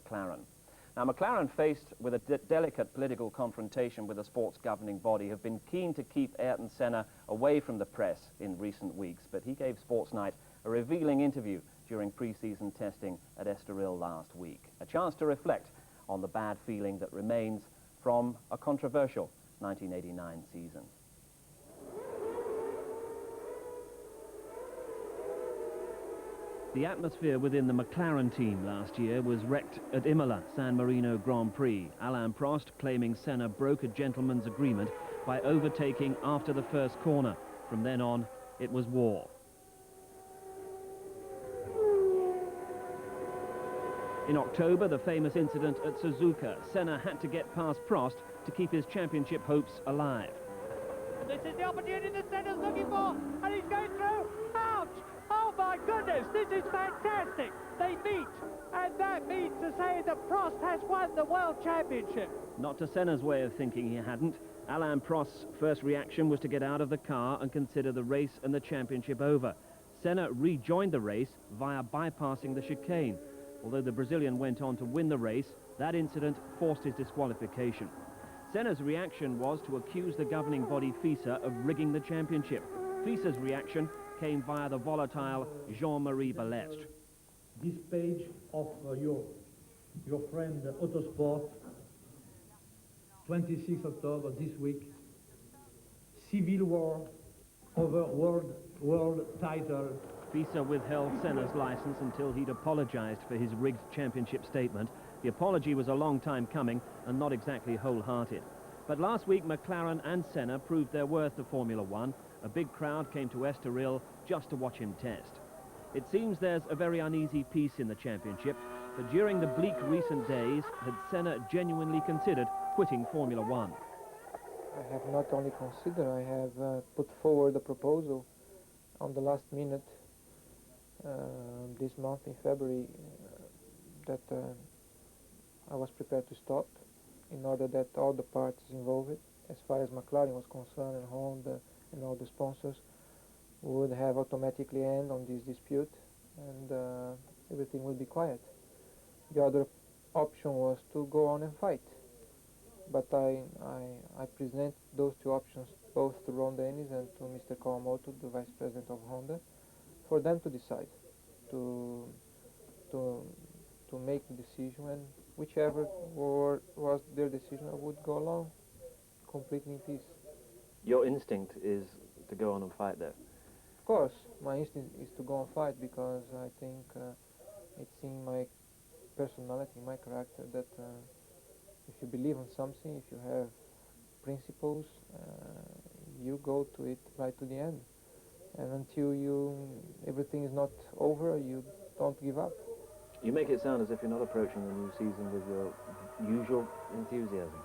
McLaren. Now, McLaren, faced with a delicate political confrontation with the sport's governing body, have been keen to keep Ayrton Senna away from the press in recent weeks, but he gave Sports Night a revealing interview during pre-season testing at Estoril last week. A chance to reflect on the bad feeling that remains from a controversial 1989 season. The atmosphere within the McLaren team last year was wrecked at Imola San Marino Grand Prix. Alain Prost claiming Senna broke a gentleman's agreement by overtaking after the first corner. From then on, it was war. In October, the famous incident at Suzuka, Senna had to get past Prost to keep his championship hopes alive. And this is the opportunity that Senna's looking for, and he's going through. Ouch! Oh my goodness, this is fantastic. They meet, and that means to say that Prost has won the World Championship. Not to Senna's way of thinking, he hadn't. Alain Prost's first reaction was to get out of the car and consider the race and the championship over. Senna rejoined the race via bypassing the chicane. Although the Brazilian went on to win the race, that incident forced his disqualification. Senna's reaction was to accuse the governing body FISA of rigging the championship. FISA's reaction came via the volatile Jean-Marie Balestre. This page of your friend Autosport, 26 October this week, civil war over world title. FISA withheld Senna's license until he'd apologized for his rigged championship statement. The apology was a long time coming and not exactly wholehearted. But last week, McLaren and Senna proved their worth to Formula One. A big crowd came to Estoril just to watch him test. It seems there's a very uneasy peace in the championship, but during the bleak recent days, had Senna genuinely considered quitting Formula One? I have not only considered, I have put forward a proposal on the last minute this month in February that I was prepared to stop in order that all the parties involved, as far as McLaren was concerned and Honda and all the sponsors, would have automatically end on this dispute, and everything would be quiet. The other option was to go on and fight, but I present those two options both to Ron Dennis and to Mr. Kawamoto, the Vice President of Honda, for them to decide, to make the decision, and whichever was their decision, I would go along completely in peace. Your instinct is to go on and fight, though? Of course, my instinct is to go and fight, because I think it's in my personality, my character, that if you believe in something, if you have principles, you go to it right to the end. And until everything is not over, you don't give up. You make it sound as if you're not approaching the new season with your usual enthusiasm.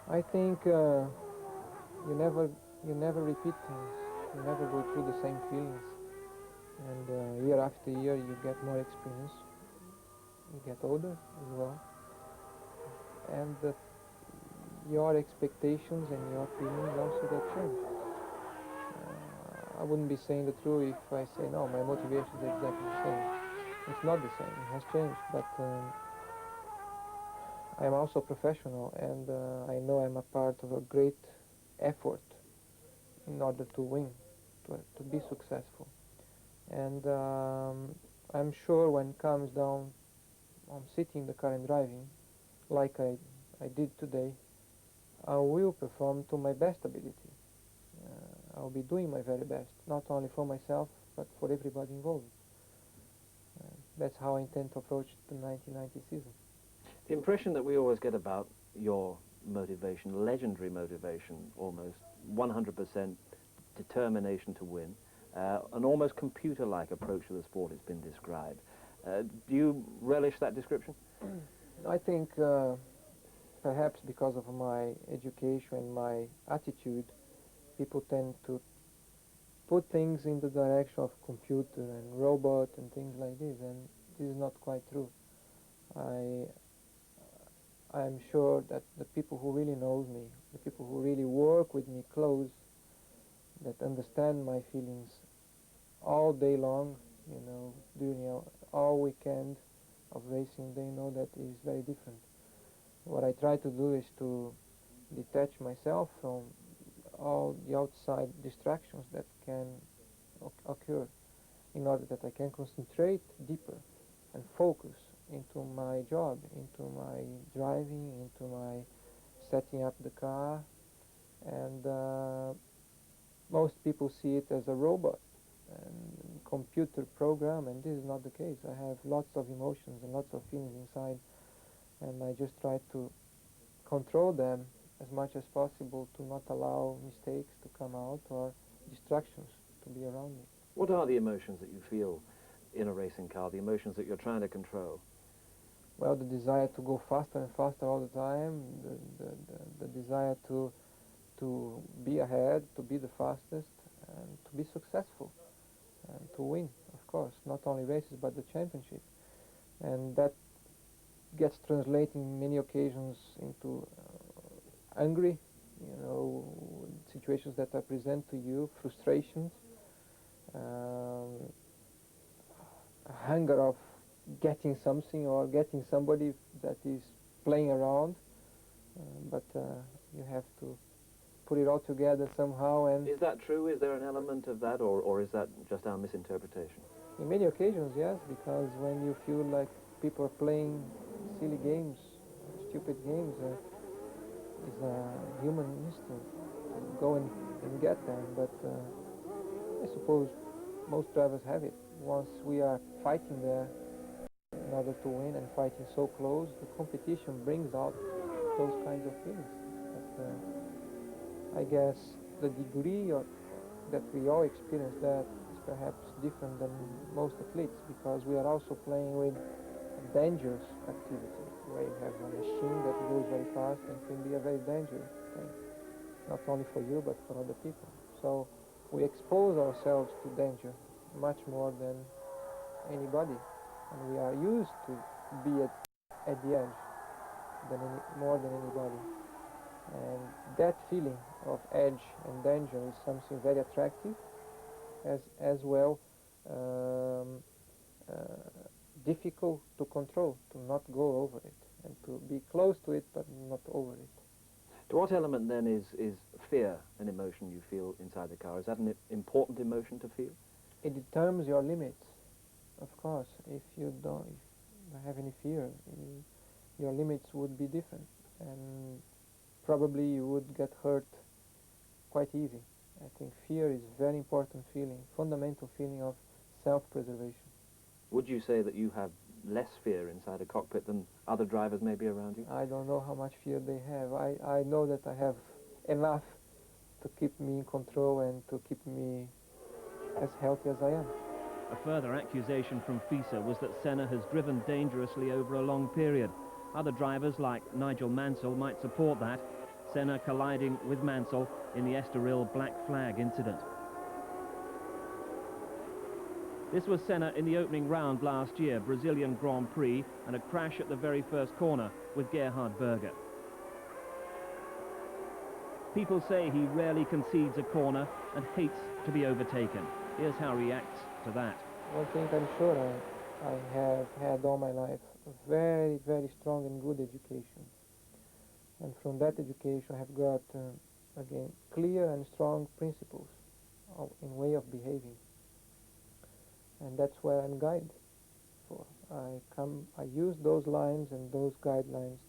I think you never repeat things. You never go through the same feelings. And year after year, you get more experience. You get older as well. And your expectations and your feelings also get changed. I wouldn't be saying the truth if I say, no, my motivation is exactly the same. It's not the same, it has changed, but I am also professional, and I know I'm a part of a great effort in order to win, to be successful. And I'm sure when it comes down on sitting in the car and driving, like I did today, I will perform to my best ability. I'll be doing my very best, not only for myself, but for everybody involved. That's how I intend to approach the 1990 season. The impression that we always get about your motivation, legendary motivation almost, 100% determination to win, an almost computer-like approach to the sport has been described. Do you relish that description? I think perhaps because of my education and my attitude, people tend to put things in the direction of computer and robot and things like this, and this is not quite true. I am sure that the people who really knows me, the people who really work with me close, that understand my feelings all day long, during all weekend, of racing, they know that it is very different. What I try to do is to detach myself from all the outside distractions that can occur, in order that I can concentrate deeper and focus into my job, into my driving, into my setting up the car. And most people see it as a robot and computer program, and this is not the case. I have lots of emotions and lots of feelings inside, and I just try to control them as much as possible to not allow mistakes to come out or distractions to be around me. What are the emotions that you feel in a racing car, the emotions that you're trying to control? Well, the desire to go faster and faster all the time, the desire to be ahead, to be the fastest, and to be successful, and to win, of course, not only races but the championship. And that gets translated in many occasions into angry, situations that are present to you, frustrations, hunger of getting something or getting somebody that is playing around, but you have to put it all together somehow. And is that true? Is there an element of that, or is that just our misinterpretation? in many occasions, yes, because when you feel like people are playing silly games, stupid games, it's a human instinct to go and get them. But I suppose most drivers have it. Once we are fighting there in order to win and fighting so close, the competition brings out those kinds of feelings. But I guess the degree that we all experience that is perhaps different than most athletes, because we are also playing with a dangerous activity where you have a machine that goes very fast and can be a very dangerous thing, not only for you but for other people. So we expose ourselves to danger much more than anybody, and we are used to be at the edge more than anybody. And that feeling of edge and danger is something very attractive, as well difficult to control, to not go over it, and to be close to it but not over it. To what element then is fear an emotion you feel inside the car? Is that an important emotion to feel? It determines your limits, of course. If you don't have any fear, your limits would be different, and probably you would get hurt quite easy. I think fear is a very important feeling, fundamental feeling of self-preservation. Would you say that you have less fear inside a cockpit than other drivers maybe around you? I don't know how much fear they have. I know that I have enough to keep me in control and to keep me as healthy as I am. A further accusation from FISA was that Senna has driven dangerously over a long period. Other drivers like Nigel Mansell might support that, Senna colliding with Mansell in the Estoril Black Flag incident. This was Senna in the opening round last year, Brazilian Grand Prix, and a crash at the very first corner with Gerhard Berger. People say he rarely concedes a corner and hates to be overtaken. Here's how he reacts to that. One thing I'm sure I have had all my life, a very, very strong and good education. And from that education I have got, again, clear and strong principles in way of behaving. And that's where I'm guided for. I use those lines and those guidelines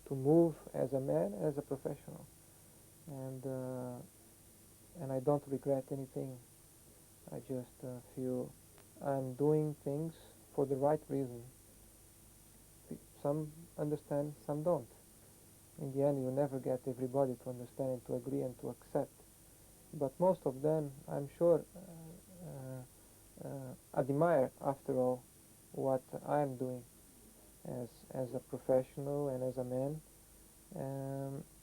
to move as a man, as a professional. And I don't regret anything. I just feel I'm doing things for the right reason. Some understand, some don't. In the end, you never get everybody to understand and to agree and to accept. But most of them, I'm sure, admire, after all, what I'm doing as a professional and as a man,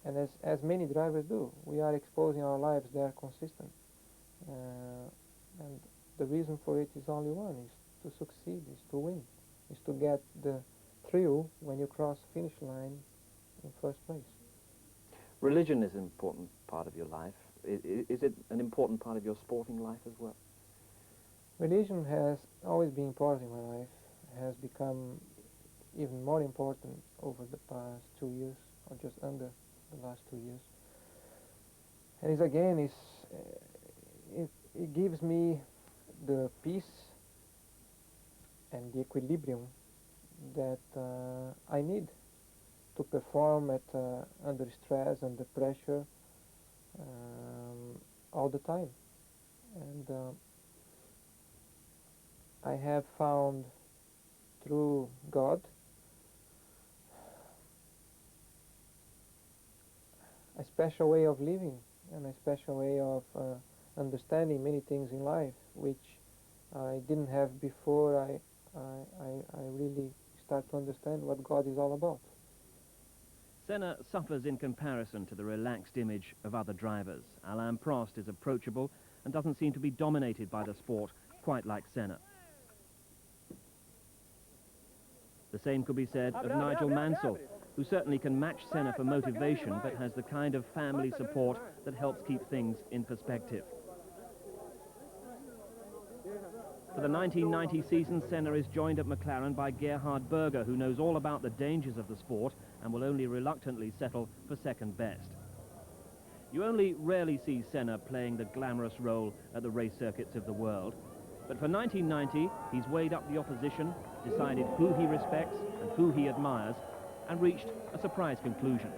and as many drivers do. We are exposing our lives there consistent, and the reason for it is only one: is to succeed, is to win, is to get the thrill when you cross the finish line in first place. Religion is an important part of your life. Is it an important part of your sporting life as well? Religion has always been part of my life, has become even more important over the past 2 years, or just under the last 2 years. And it gives me the peace and the equilibrium that I need to perform under stress, under pressure, all the time. And I have found through God a special way of living and a special way of understanding many things in life which I didn't have before I really start to understand what God is all about. Senna suffers in comparison to the relaxed image of other drivers. Alain Prost is approachable and doesn't seem to be dominated by the sport quite like Senna. The same could be said of Nigel Mansell, who certainly can match Senna for motivation, but has the kind of family support that helps keep things in perspective. For the 1990 season, Senna is joined at McLaren by Gerhard Berger, who knows all about the dangers of the sport and will only reluctantly settle for second best. You only rarely see Senna playing the glamorous role at the race circuits of the world. But for 1990, he's weighed up the opposition, decided who he respects and who he admires, and reached a surprise conclusion.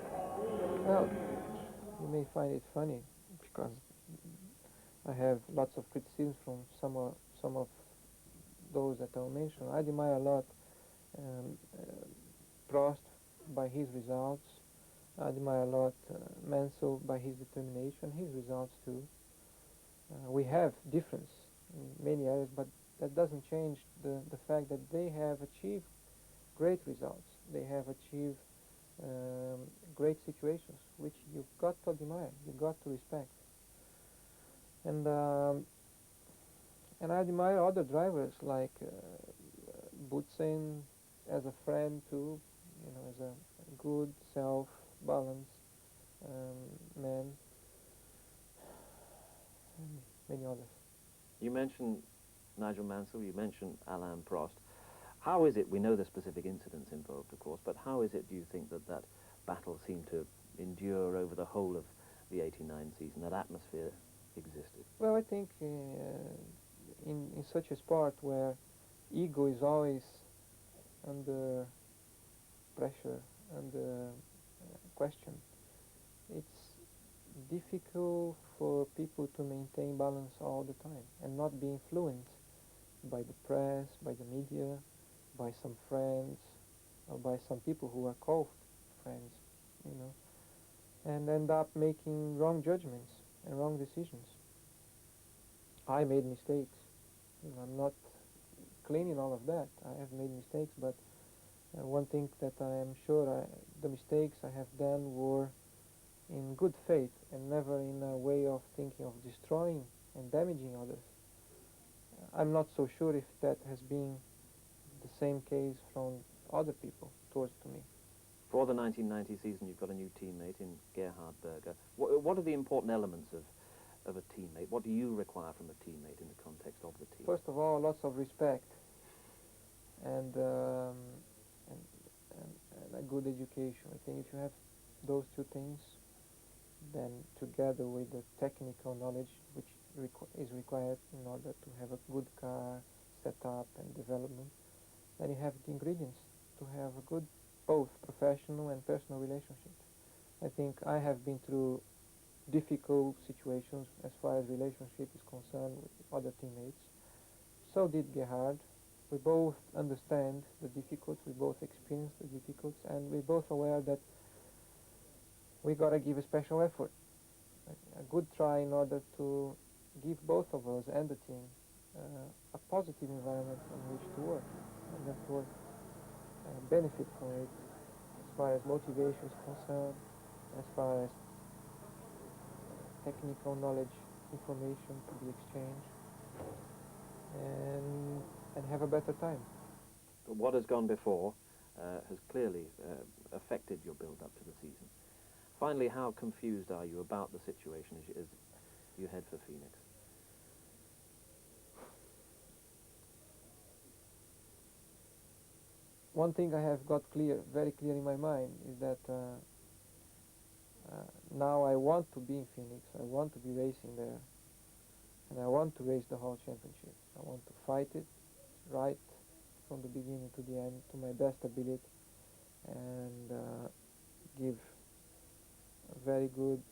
Well, you may find it funny because I have lots of criticism from some of those that I'll mention. I admire a lot Prost by his results. I admire a lot Mansell by his determination, his results too. We have difference in many areas, but that doesn't change the fact that they have achieved great results. They have achieved great situations, which you've got to admire, you've got to respect. And I admire other drivers like Butsen as a friend too, you know, as a good, self-balanced man, and many others. You mentioned Nigel Mansell, you mentioned Alain Prost. How is it, we know the specific incidents involved, of course, but how is it, do you think, that battle seemed to endure over the whole of the 89 season, that atmosphere existed? Well, I think in such a sport where ego is always under pressure, under question, it's difficult for people to maintain balance all the time and not be influenced by the press, by the media, by some friends, or by some people who are called friends, you know, and end up making wrong judgments and wrong decisions. I made mistakes. You know, I'm not cleaning all of that. I have made mistakes, but one thing that I am sure the mistakes I have done were in good faith and never in a way of thinking of destroying and damaging others. I'm not so sure if that has been the same case from other people towards to me. For the 1990 season, you've got a new teammate in Gerhard Berger. What are the important elements of a teammate? What do you require from a teammate in the context of the team? First of all, lots of respect and a good education. I think if you have those two things, then together with the technical knowledge which is required in order to have a good car setup and development, then you have the ingredients to have a good both professional and personal relationship. I think I have been through difficult situations as far as relationship is concerned with other teammates. So did Gerhard. We both understand the difficulties, we both experience the difficulties, and we're both aware that we got to give a special effort, a good try in order to give both of us and the team a positive environment in which to work, and therefore benefit from it as far as motivation is concerned, as far as technical knowledge, information to be exchanged, and have a better time. But what has gone before has clearly affected your build-up to the season. Finally, how confused are you about the situation as you head for Phoenix? one thing I have got very clear in my mind is that now I want to be in Phoenix, I want to be racing there, and I want to race the whole championship. I want to fight it right from the beginning to the end to my best ability, and give a very good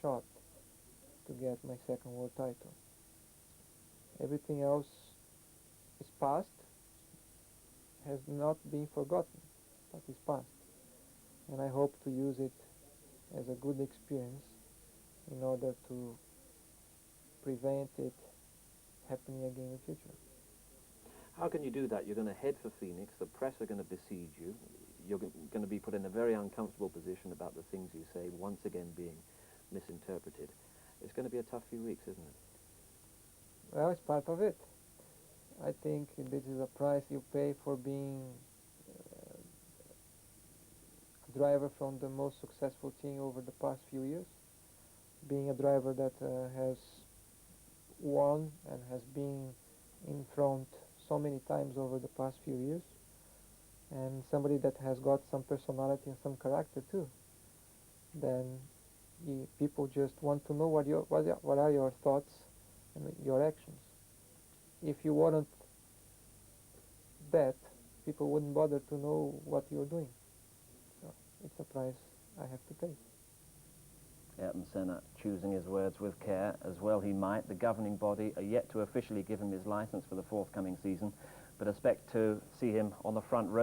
shot to get my second world title. Everything else is past, has not been forgotten, but is past. And I hope to use it as a good experience in order to prevent it happening again in the future. How can you do that? You're going to head for Phoenix, the press are going to besiege you, you're going to be put in a very uncomfortable position about the things you say, once again being misinterpreted. It's going to be a tough few weeks, isn't it? Well, it's part of it. I think this is a price you pay for being a driver from the most successful team over the past few years, being a driver that has won and has been in front so many times over the past few years, and somebody that has got some personality and some character too. Then people just want to know what are your thoughts and your actions. If you weren't that, people wouldn't bother to know what you're doing. So it's a price I have to pay. Ayrton Senna choosing his words with care, as well he might. The governing body are yet to officially give him his licence for the forthcoming season, but expect to see him on the front row.